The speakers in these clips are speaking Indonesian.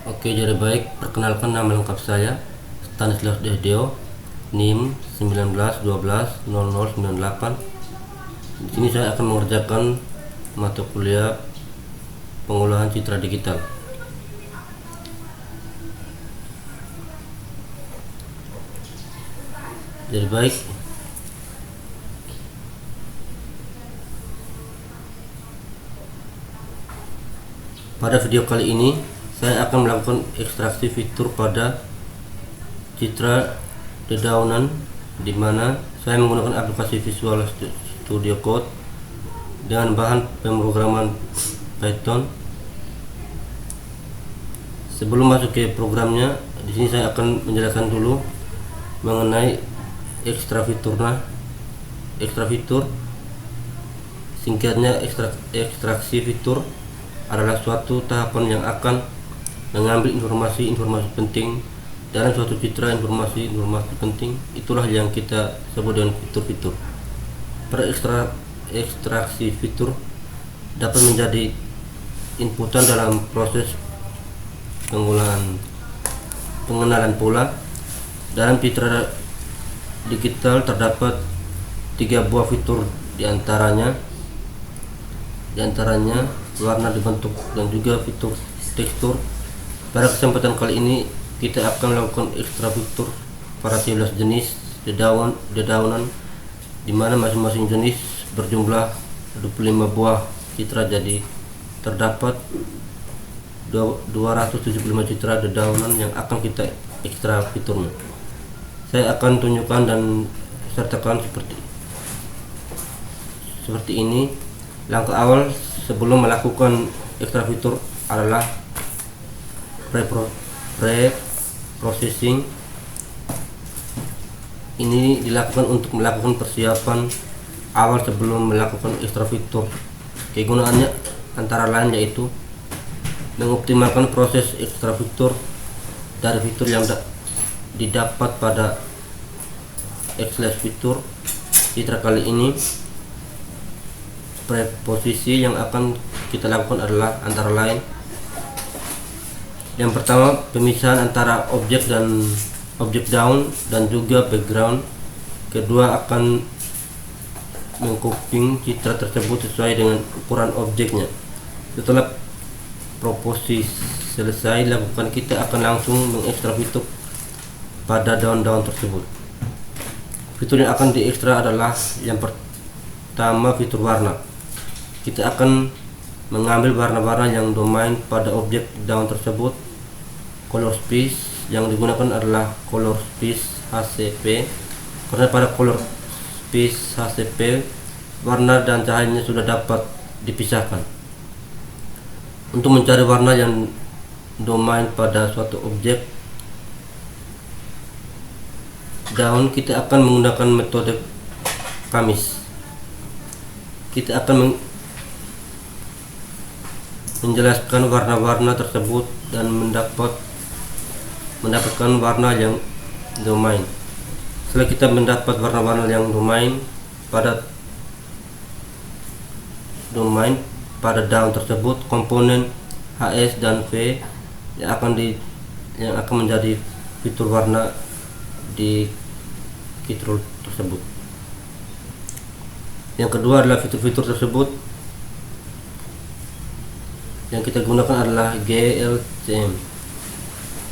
Oke, jadi baik, perkenalkan nama lengkap saya Stanislaus Dehdio, NIM 19120098. Di sini saya akan mengerjakan mata kuliah pengolahan citra digital. Jadi baik, pada video kali ini saya akan melakukan ekstraksi fitur pada citra dedaunan, di mana saya menggunakan aplikasi Visual Studio Code dengan bahan pemrograman Python. Sebelum masuk ke programnya, di sini saya akan menjelaskan dulu mengenai ekstra fitur. Singkatnya, ekstraksi fitur adalah suatu tahapan yang akan mengambil informasi penting dalam suatu citra. Informasi penting itulah yang kita sebut dengan fitur-fitur. Pada ekstraksi fitur dapat menjadi inputan dalam proses pengenalan pola. Dalam citra digital terdapat 3 buah fitur, diantaranya warna, dibentuk, dan juga fitur tekstur. Pada kesempatan kali ini kita akan melakukan ekstra fitur pada 13 jenis dedaunan, di mana masing-masing jenis berjumlah 25 buah citra. Jadi terdapat 275 citra dedaunan yang akan kita ekstra fiturnya. Saya akan tunjukkan dan sertakan seperti ini. Langkah awal sebelum melakukan ekstra fitur adalah pre-processing. Ini dilakukan untuk melakukan persiapan awal sebelum melakukan ekstra fitur. Kegunaannya antara lain yaitu mengoptimalkan proses ekstra fitur dari fitur yang didapat pada fitur citra. Kali ini preposisi yang akan kita lakukan adalah antara lain: yang pertama, pemisahan antara objek daun dan juga background. Kedua, akan mengcopying citra tersebut sesuai dengan ukuran objeknya. Setelah proposisi selesai dilakukan, kita akan langsung mengekstra fitur pada daun-daun tersebut. Fitur yang akan diekstra adalah yang pertama, fitur warna. Kita akan mengambil warna-warna yang domain pada objek daun tersebut. Color space yang digunakan adalah color space HCP, karena pada color space HCP warna dan cahayanya sudah dapat dipisahkan. Untuk mencari warna yang domain pada suatu objek daun, kita akan menggunakan metode kamis. Kita akan menjelaskan warna-warna tersebut dan mendapatkan warna yang domain. Setelah kita mendapat warna-warna yang domain pada daun tersebut, komponen HS dan V yang akan menjadi fitur warna di fitur tersebut. Yang kedua adalah fitur-fitur tersebut yang kita gunakan adalah GLCM.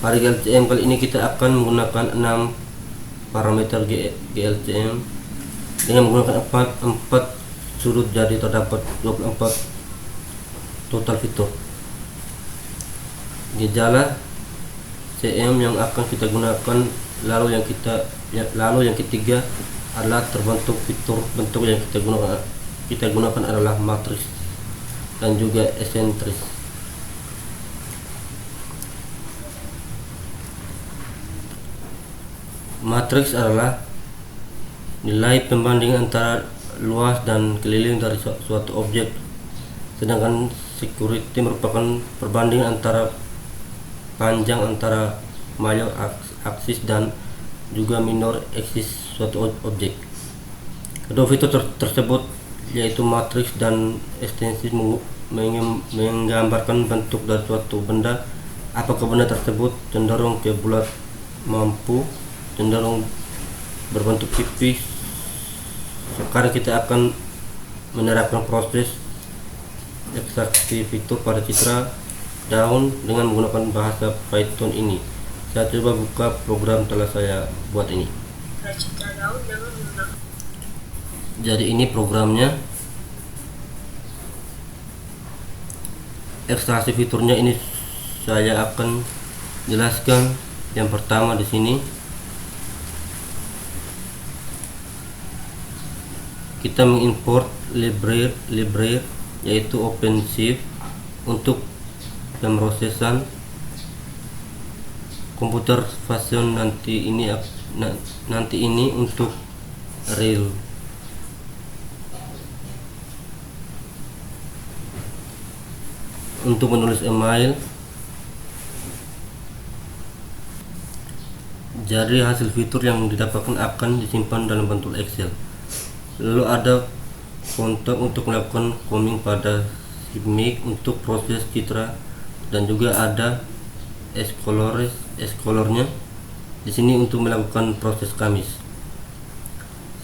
Pada GLCM kali ini kita akan menggunakan 6 parameter GLCM dengan menggunakan 4 sudut, jadi terdapat 24 total fitur. Gejala CM yang akan kita gunakan, lalu yang ketiga adalah terbentuk. Fitur bentuk yang kita gunakan adalah matriks dan juga esentris. Matriks adalah nilai pembanding antara luas dan keliling dari suatu objek, sedangkan security merupakan perbandingan antara panjang antara major aksis dan juga minor aksis suatu objek. Kedua fitur tersebut yaitu matriks dan ekstensi menggambarkan bentuk dari suatu benda Apakah benda tersebut cenderung ke bulat, mampu, cenderung berbentuk tipis? Sekarang kita akan menerapkan proses ekstraksi fitur pada citra daun dengan menggunakan bahasa Python ini. Saya coba buka program telah saya buat ini. Jadi ini programnya. Ekstraksi fiturnya ini saya akan jelaskan. Yang pertama di sini kita mengimport library yaitu OpenShift untuk pemrosesan komputer vision nanti ini untuk real. Untuk menulis email, jadi hasil fitur yang didapatkan akan disimpan dalam bentuk Excel. Lalu ada kontak untuk melakukan combing pada CMake untuk proses citra, dan juga ada Excolornya di sini untuk melakukan proses kamis.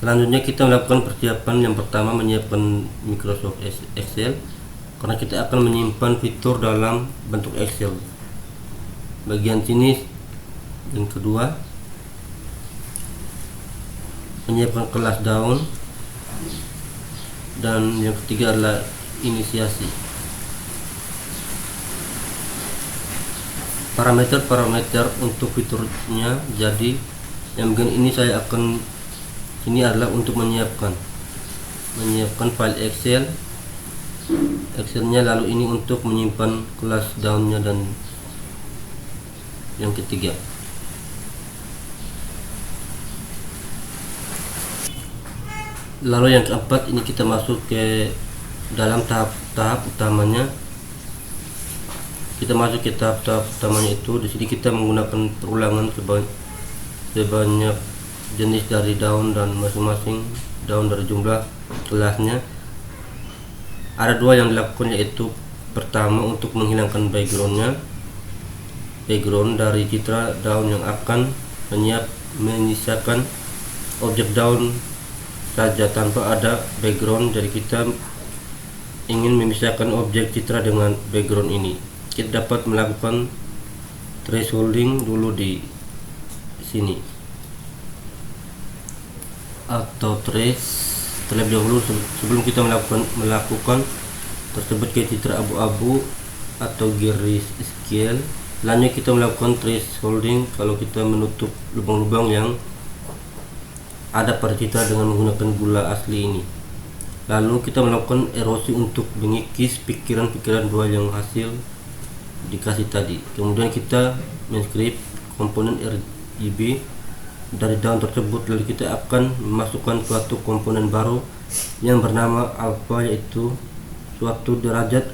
Selanjutnya kita melakukan persiapan. Yang pertama, menyiapkan Microsoft Excel, karena kita akan menyimpan fitur dalam bentuk Excel. Bagian sini. Yang kedua, menyiapkan kelas daun, dan yang ketiga adalah inisiasi. Parameter untuk fiturnya. Jadi yang bagian ini saya akan adalah untuk menyiapkan file Excelnya, lalu ini untuk menyimpan kelas daunnya, dan yang ketiga lalu yang keempat ini kita masuk ke dalam tahap utamanya. Kita masuk ke tahap utamanya itu. Di sini kita menggunakan perulangan sebanyak jenis dari daun dan masing-masing daun dari jumlah kelasnya. Ada dua yang dilakukan, yaitu pertama untuk menghilangkan background dari citra daun yang akan menyisakan objek daun saja tanpa ada background. Jadi kita ingin memisahkan objek citra dengan background ini. Kita dapat melakukan thresholding dulu di sini, atau trace terlebih dahulu sebelum kita melakukan tersebut ke citra abu-abu atau garis scale. Selanjutnya kita melakukan thresholding kalau kita menutup lubang-lubang yang ada pada citra dengan menggunakan gula asli ini. Lalu kita melakukan erosi untuk mengikis pikiran-pikiran dua yang hasil dikasih tadi. Kemudian kita menscript komponen RGB dari daun tersebut, lalu kita akan memasukkan suatu komponen baru yang bernama alpha, yaitu suatu derajat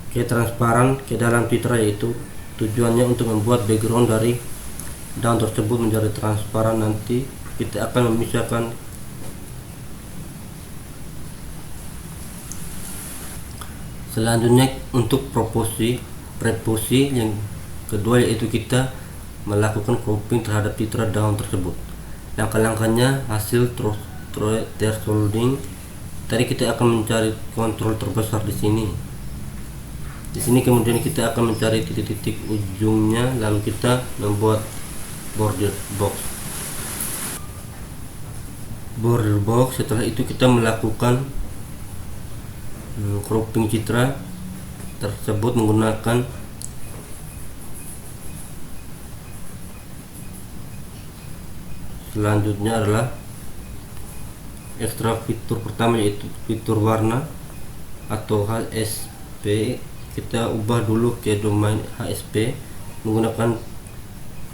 ketransparan ke dalam citra, yaitu tujuannya untuk membuat background dari daun tersebut menjadi transparan. Nanti kita akan memisahkan selanjutnya untuk preposisi yang kedua, yaitu kita melakukan cropping terhadap citra daun tersebut. Langkah-langkahnya hasil thresholding. Tadi kita akan mencari kontrol terbesar di sini. Kemudian kita akan mencari titik-titik ujungnya, lalu kita membuat border box. Setelah itu kita melakukan cropping citra tersebut menggunakan selanjutnya adalah ekstrak fitur pertama, yaitu fitur warna atau HSP. Kita ubah dulu ke domain HSP menggunakan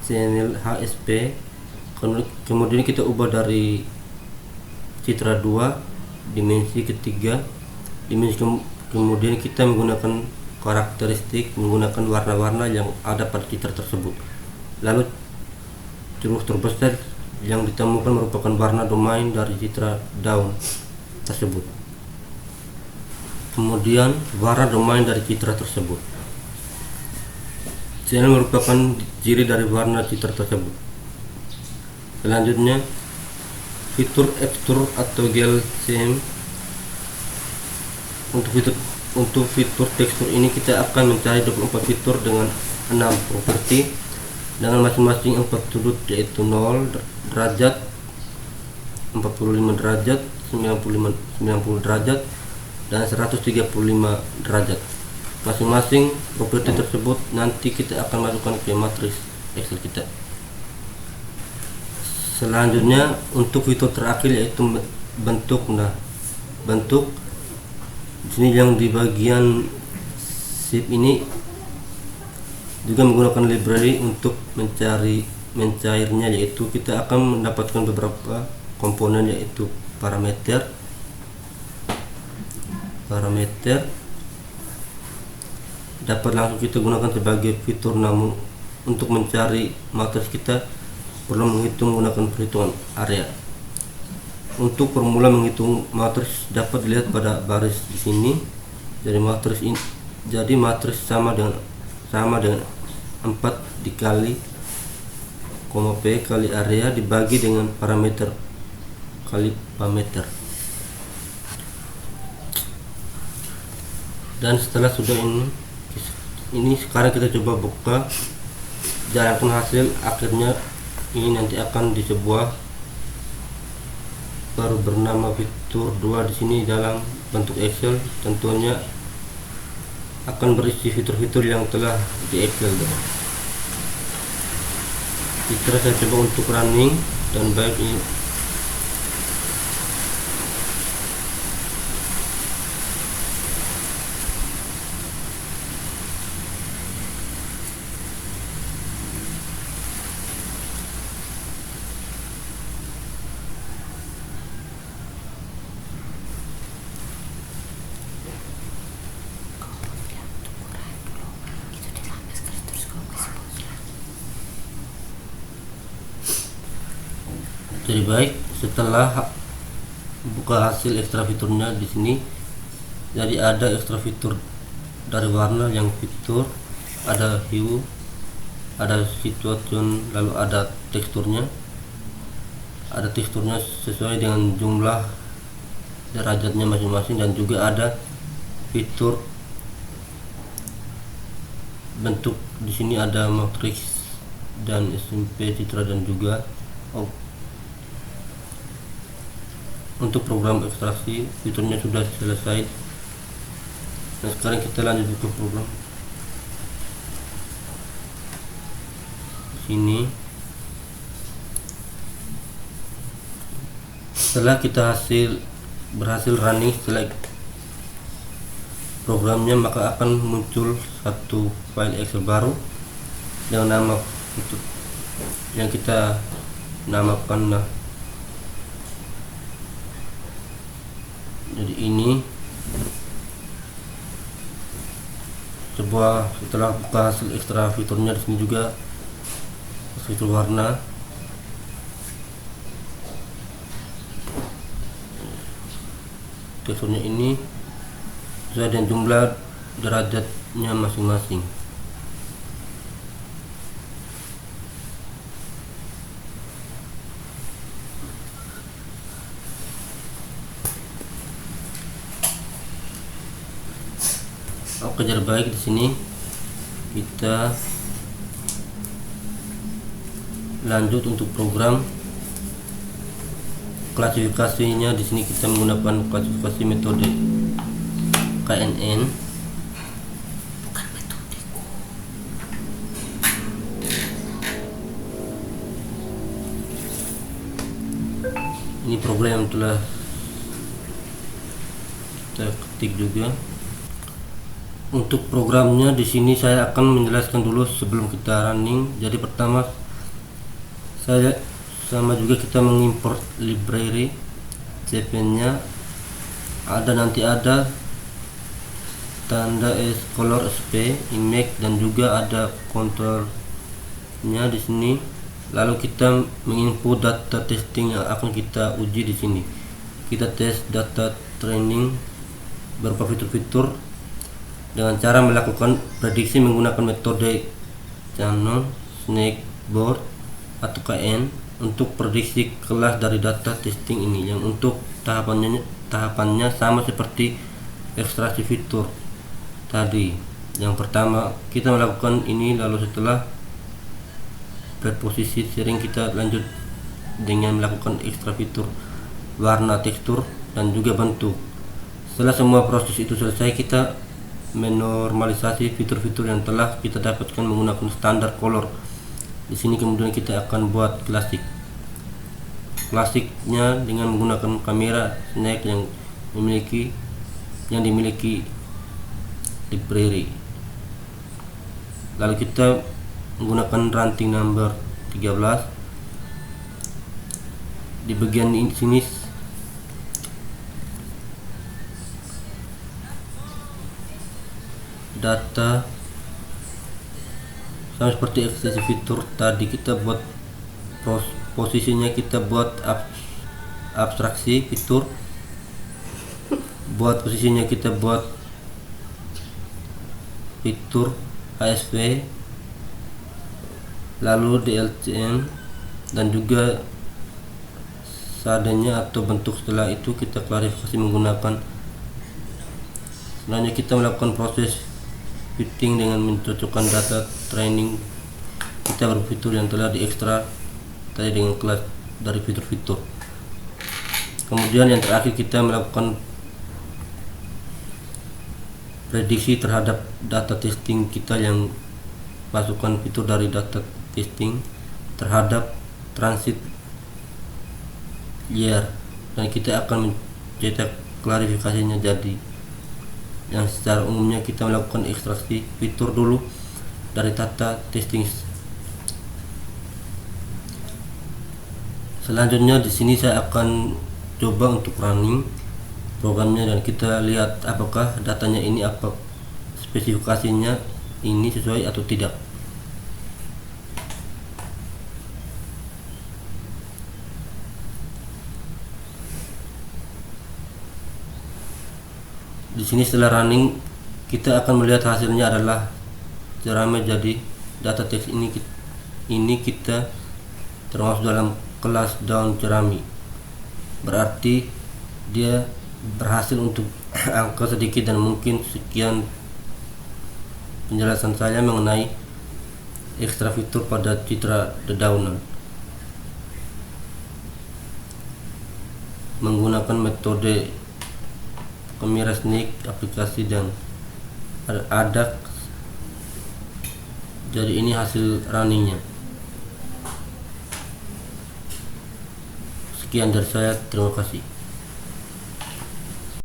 channel HSP. Kemudian kita ubah dari citra 2 dimensi ketiga dimensi. Kemudian kita menggunakan karakteristik menggunakan warna-warna yang ada pada citra tersebut. Lalu curug terbesar yang ditemukan merupakan warna domain dari citra daun tersebut. Kemudian warna domain dari citra tersebut. channel merupakan ciri dari warna citar tersebut. Selanjutnya, fitur extrude atau GLCM. Untuk fitur tekstur ini kita akan mencari 24 fitur dengan 6 properti dengan masing-masing 4 sudut, yaitu 0 derajat, 45 derajat, 90 derajat, dan 135 derajat. Masing-masing properti tersebut nanti kita akan masukkan ke matriks Excel kita. Selanjutnya, untuk fitur terakhir yaitu bentuk. Nah, bentuk di sini yang di bagian shape ini juga menggunakan library untuk mencairnya, yaitu kita akan mendapatkan beberapa komponen, yaitu parameter dapat langsung kita gunakan sebagai fitur, namun untuk mencari matriks kita perlu menggunakan perhitungan area. Untuk formula menghitung matriks dapat dilihat pada baris di sini. Jadi matriks sama dengan 4 dikali koma P kali area dibagi dengan parameter kali parameter. Dan setelah sudah ini sekarang kita coba buka, jalankan hasil akhirnya. Ini nanti akan di sebuah baru bernama fitur 2 di sini dalam bentuk Excel. Tentunya akan berisi fitur-fitur yang telah di Excel. Kita saya coba untuk running dan baik ini. Jadi baik, setelah buka hasil ekstra fiturnya di sini, jadi ada ekstra fitur dari warna, yang fitur ada hue, ada situation, lalu ada teksturnya sesuai dengan jumlah derajatnya masing-masing, dan juga ada fitur bentuk. Di sini ada matriks dan SMP citra, dan juga untuk program ekstraksi fiturnya sudah selesai. Nah, sekarang kita lanjut ke program. Sini setelah kita berhasil running select programnya, maka akan muncul satu file Excel baru dengan nama yang kita namakan. Jadi ini setelah buka hasil ekstra fiturnya, di sini juga fitur warna. Teksturnya ini sesuai dengan jumlah derajatnya masing-masing. Oke, jadi baik, di sini kita lanjut untuk program klasifikasinya. Di sini kita menggunakan klasifikasi metode KNN. Ini program yang telah kita ketik juga. Untuk programnya di sini saya akan menjelaskan dulu sebelum kita running. Jadi pertama kita mengimport library CP-nya. Nanti ada tanda color SP, image, dan juga ada kontrolnya di sini. Lalu kita menginput data testing yang akan kita uji di sini. Kita tes data training berupa fitur-fitur dengan cara melakukan prediksi menggunakan metode Canon, Snakeboard atau KN untuk prediksi kelas dari data testing ini, yang untuk tahapannya sama seperti ekstraksi fitur tadi. Yang pertama kita melakukan ini, lalu setelah preposisi sering kita lanjut dengan melakukan ekstra fitur warna, tekstur, dan juga bentuk. Setelah semua proses itu selesai, kita menormalisasi fitur-fitur yang telah kita dapatkan menggunakan standar color. Di sini kemudian kita akan buat klasiknya dengan menggunakan kamera Snake yang dimiliki library. Lalu kita menggunakan ranting number 13. Di bagian sini data sama seperti ekspresi fitur tadi, kita buat posisinya, kita buat abstraksi fitur, buat posisinya kita buat fitur ASV, lalu DLCM, dan juga seadanya atau bentuk. Setelah itu kita klarifikasi menggunakan. Selanjutnya kita melakukan proses fitting dengan mencocokkan data training kita berfitur yang telah diekstrak tadi dengan kelas dari fitur-fitur. Kemudian yang terakhir kita melakukan prediksi terhadap data testing kita, yang masukkan fitur dari data testing terhadap transit layer, dan kita akan mencetak klarifikasinya. Jadi yang secara umumnya kita melakukan ekstraksi fitur dulu dari data testing. Selanjutnya di sini saya akan coba untuk running programnya, dan kita lihat apakah datanya ini, apa spesifikasinya ini sesuai atau tidak. Di sini setelah running kita akan melihat hasilnya adalah jerami. Jadi data teks ini kita termasuk dalam kelas daun jerami, berarti dia berhasil untuk angka sedikit. Dan mungkin sekian penjelasan saya mengenai ekstra fitur pada citra dedaunan menggunakan metode kamera Snake, aplikasi, dan ADAX. Jadi ini hasil runningnya. Sekian dari saya, terima kasih.